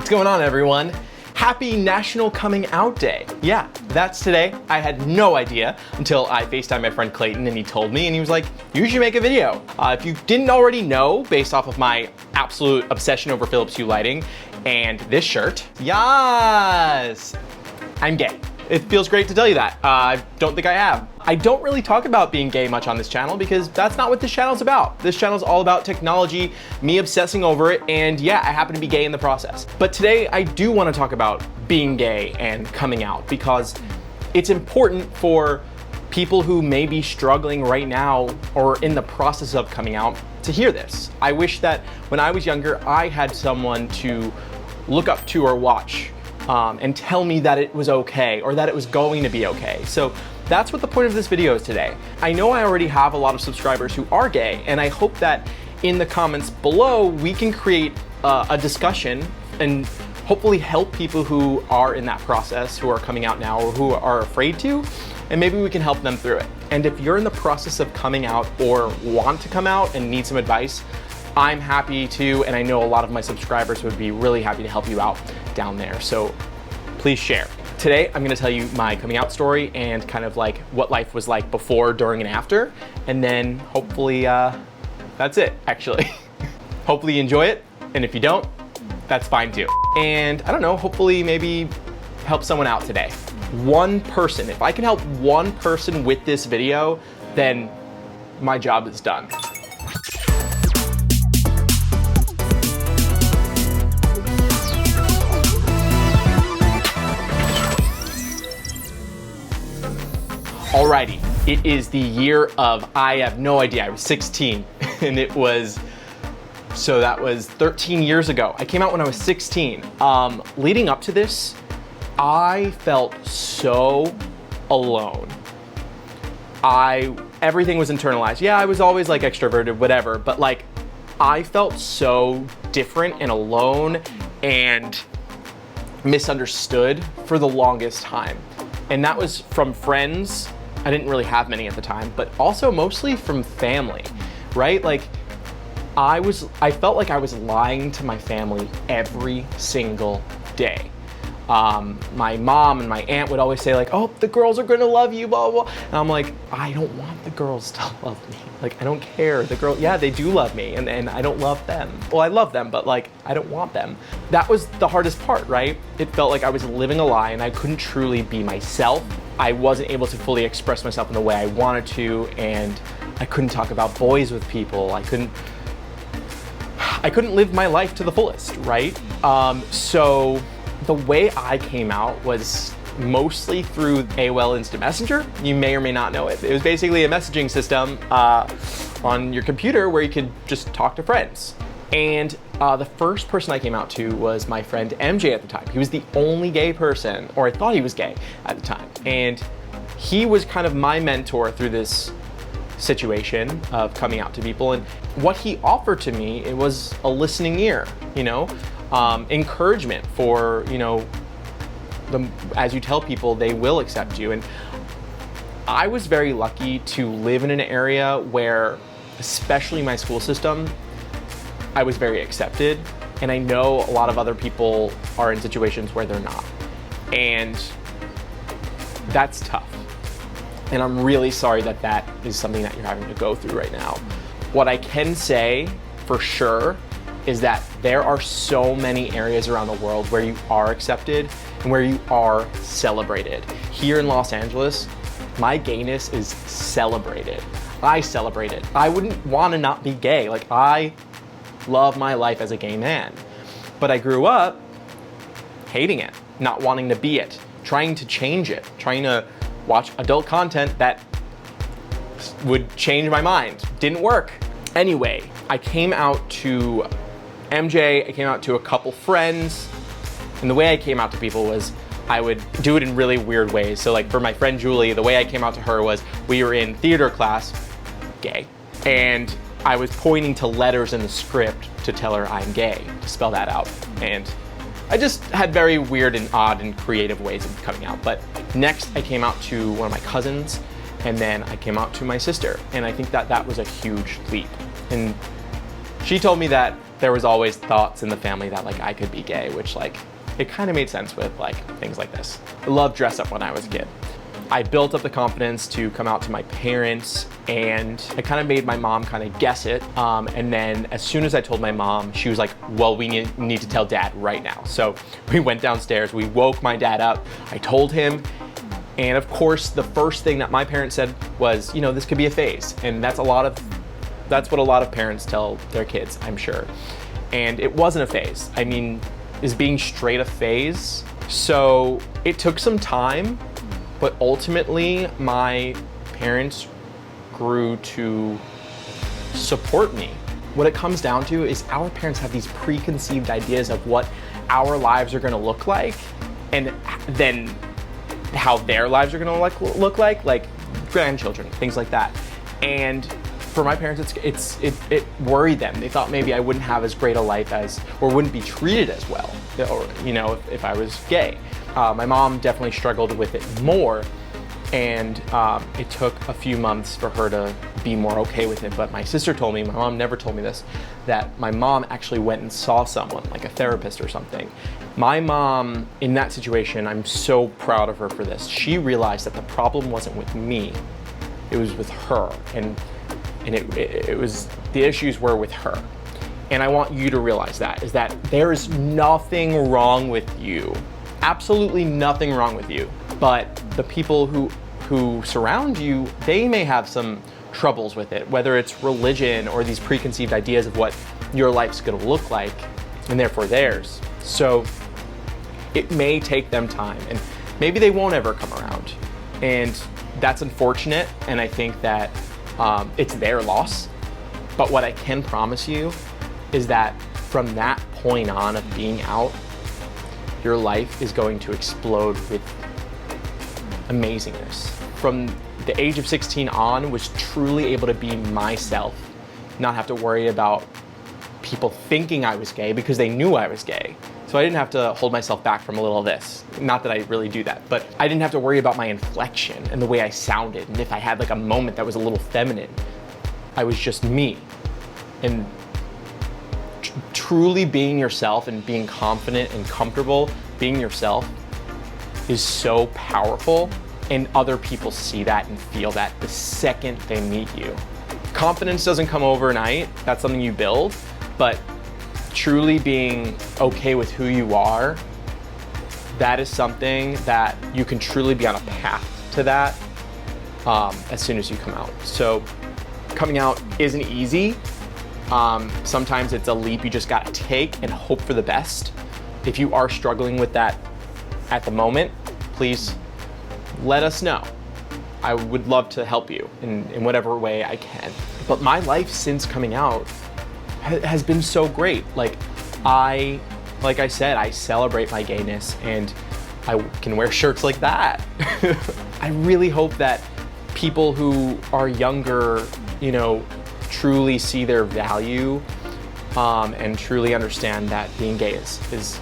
What's going on, everyone? Happy National Coming Out Day. Yeah, that's today. I had no idea until I FaceTimed my friend Clayton and he told me and he was like, you should make a video. If you didn't already know, based off of my absolute obsession over Philips Hue lighting and this shirt, yes, I'm gay. It feels great to tell you that. I don't think I have. I don't really talk about being gay much on this channel because that's not what this channel's about. This channel's all about technology, me obsessing over it, and yeah, I happen to be gay in the process. But today I do want to talk about being gay and coming out because it's important for people who may be struggling right now or in the process of coming out to hear this. I wish that when I was younger, I had someone to look up to or watch and tell me that it was okay or that it was going to be okay. So that's what the point of this video is today. I know I already have a lot of subscribers who are gay, and I hope that in the comments below we can create a discussion and hopefully help people who are in that process, who are coming out now or who are afraid to, and maybe we can help them through it. And if you're in the process of coming out or want to come out and need some advice, I'm happy to, and I know a lot of my subscribers would be really happy to help you out down there. So please share. Today, I'm gonna tell you my coming out story and kind of like what life was like before, during, and after. And then hopefully, that's it, actually. Hopefully you enjoy it. And if you don't, that's fine too. And I don't know, hopefully maybe help someone out today. One person, if I can help one person with this video, then my job is done. Alrighty, it is the year of, I have no idea, I was 16 and it was, so that was 13 years ago. I came out when I was 16. Leading up to this, I felt so alone. Everything was internalized. Yeah, I was always like extroverted, whatever, but like I felt so different and alone and misunderstood for the longest time. And that was from friends. I didn't really have many at the time, but also mostly from family, right? Like I felt like I was lying to my family every single day. My mom and my aunt would always say like, oh, the girls are gonna love you, blah, blah, blah. And I'm like, I don't want the girls to love me. Like, I don't care. The girl, yeah, they do love me and I don't love them. Well, I love them, but like, I don't want them. That was the hardest part, right? It felt like I was living a lie and I couldn't truly be myself. I wasn't able to fully express myself in the way I wanted to, and I couldn't talk about boys with people. I couldn't live my life to the fullest, right? So the way I came out was mostly through AOL Instant Messenger. You may or may not know it. It was basically a messaging system on your computer where you could just talk to friends. And the first person I came out to was my friend MJ at the time. He was the only gay person, or I thought he was gay at the time. And he was kind of my mentor through this situation of coming out to people. And what he offered to me, it was a listening ear, you know, encouragement for, you know, as you tell people, they will accept you. And I was very lucky to live in an area where, especially my school system, I was very accepted. And I know a lot of other people are in situations where they're not. And that's tough. And I'm really sorry that that is something that you're having to go through right now. What I can say for sure is that there are so many areas around the world where you are accepted and where you are celebrated. Here in Los Angeles, my gayness is celebrated. I celebrate it. I wouldn't want to not be gay. Like, I love my life as a gay man. But I grew up hating it, not wanting to be it, trying to change it, trying to watch adult content that would change my mind. Didn't work. Anyway, I came out to MJ, I came out to a couple friends, and the way I came out to people was I would do it in really weird ways. So like for my friend Julie, the way I came out to her was we were in theater class, gay, and I was pointing to letters in the script to tell her I'm gay, to spell that out. And I just had very weird and odd and creative ways of coming out. But next I came out to one of my cousins, and then I came out to my sister. And I think that that was a huge leap. And she told me that there was always thoughts in the family that like I could be gay, which like, it kind of made sense with like things like this. I loved dress up when I was a kid. I built up the confidence to come out to my parents, and I kind of made my mom kind of guess it. And then as soon as I told my mom, she was like, well, we need to tell dad right now. So we went downstairs, we woke my dad up, I told him, and of course, the first thing that my parents said was, you know, this could be a phase. And that's what a lot of parents tell their kids, I'm sure. And it wasn't a phase. I mean, is being straight a phase? So it took some time, but ultimately my parents grew to support me. What it comes down to is our parents have these preconceived ideas of what our lives are gonna look like, and then how their lives are gonna look like grandchildren, things like that. And for my parents, it worried them. They thought maybe I wouldn't have as great a life as, or wouldn't be treated as well, or, you know, if I was gay. My mom definitely struggled with it more, and it took a few months for her to be more okay with it. But my sister told me, my mom never told me this, that my mom actually went and saw someone, like a therapist or something. My mom, in that situation, I'm so proud of her for this. She realized that the problem wasn't with me, it was with her. And it was, the issues were with her. And I want you to realize that, is that there is nothing wrong with you. Absolutely nothing wrong with you. But the people who surround you, they may have some troubles with it, whether it's religion or these preconceived ideas of what your life's gonna look like, and therefore theirs. So it may take them time, and maybe they won't ever come around. And that's unfortunate, and I think that it's their loss. But what I can promise you is that from that point on of being out, your life is going to explode with amazingness. From the age of 16 on, was truly able to be myself, not have to worry about people thinking I was gay because they knew I was gay. So I didn't have to hold myself back from a little of this. Not that I really do that, but I didn't have to worry about my inflection and the way I sounded. And if I had like a moment that was a little feminine, I was just me. And truly being yourself and being confident and comfortable being yourself is so powerful, and other people see that and feel that the second they meet you. Confidence doesn't come overnight, that's something you build, but truly being okay with who you are, that is something that you can truly be on a path to that as soon as you come out. So coming out isn't easy. Sometimes it's a leap you just gotta take and hope for the best. If you are struggling with that at the moment, please let us know. I would love to help you in whatever way I can. But my life since coming out has been so great. Like I said, I celebrate my gayness, and I can wear shirts like that. I really hope that people who are younger, you know, truly see their value and truly understand that being gay is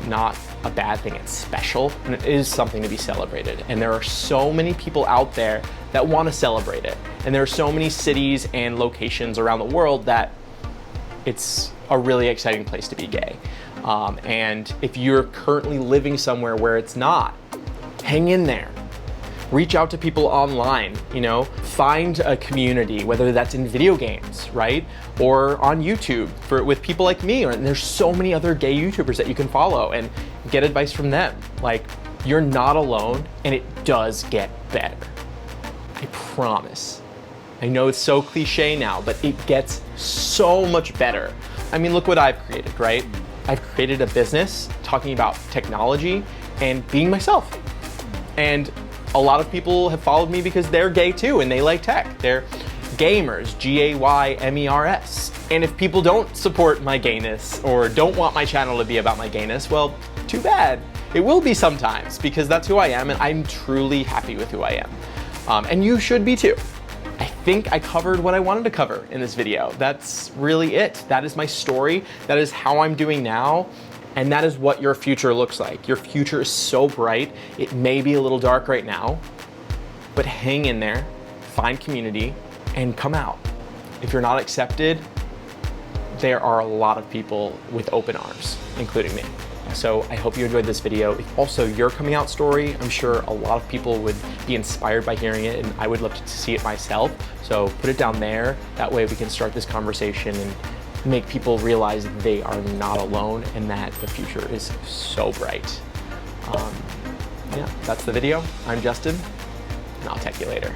not a bad thing, it's special, and it is something to be celebrated. And there are so many people out there that want to celebrate it. And there are so many cities and locations around the world that it's a really exciting place to be gay. And if you're currently living somewhere where it's not, hang in there. Reach out to people online, you know, find a community, whether that's in video games, right? Or on YouTube with people like me, and there's so many other gay YouTubers that you can follow and get advice from them. Like, you're not alone, and it does get better. I promise. I know it's so cliche now, but it gets so much better. I mean, look what I've created, right? I've created a business talking about technology and being myself. And a lot of people have followed me because they're gay too, and they like tech. They're gamers, Gaymers. And if people don't support my gayness or don't want my channel to be about my gayness, well, too bad. It will be sometimes, because that's who I am, and I'm truly happy with who I am. And you should be too. I think I covered what I wanted to cover in this video. That's really it. That is my story. That is how I'm doing now. And that is what your future looks like. Your future is so bright. It may be a little dark right now, but hang in there, find community, and come out. If you're not accepted, there are a lot of people with open arms, including me. So I hope you enjoyed this video. Also, your coming out story, I'm sure a lot of people would be inspired by hearing it, and I would love to see it myself. So put it down there. That way we can start this conversation and make people realize that they are not alone and that the future is so bright. Yeah, that's the video. I'm Justin, and I'll talk to you later.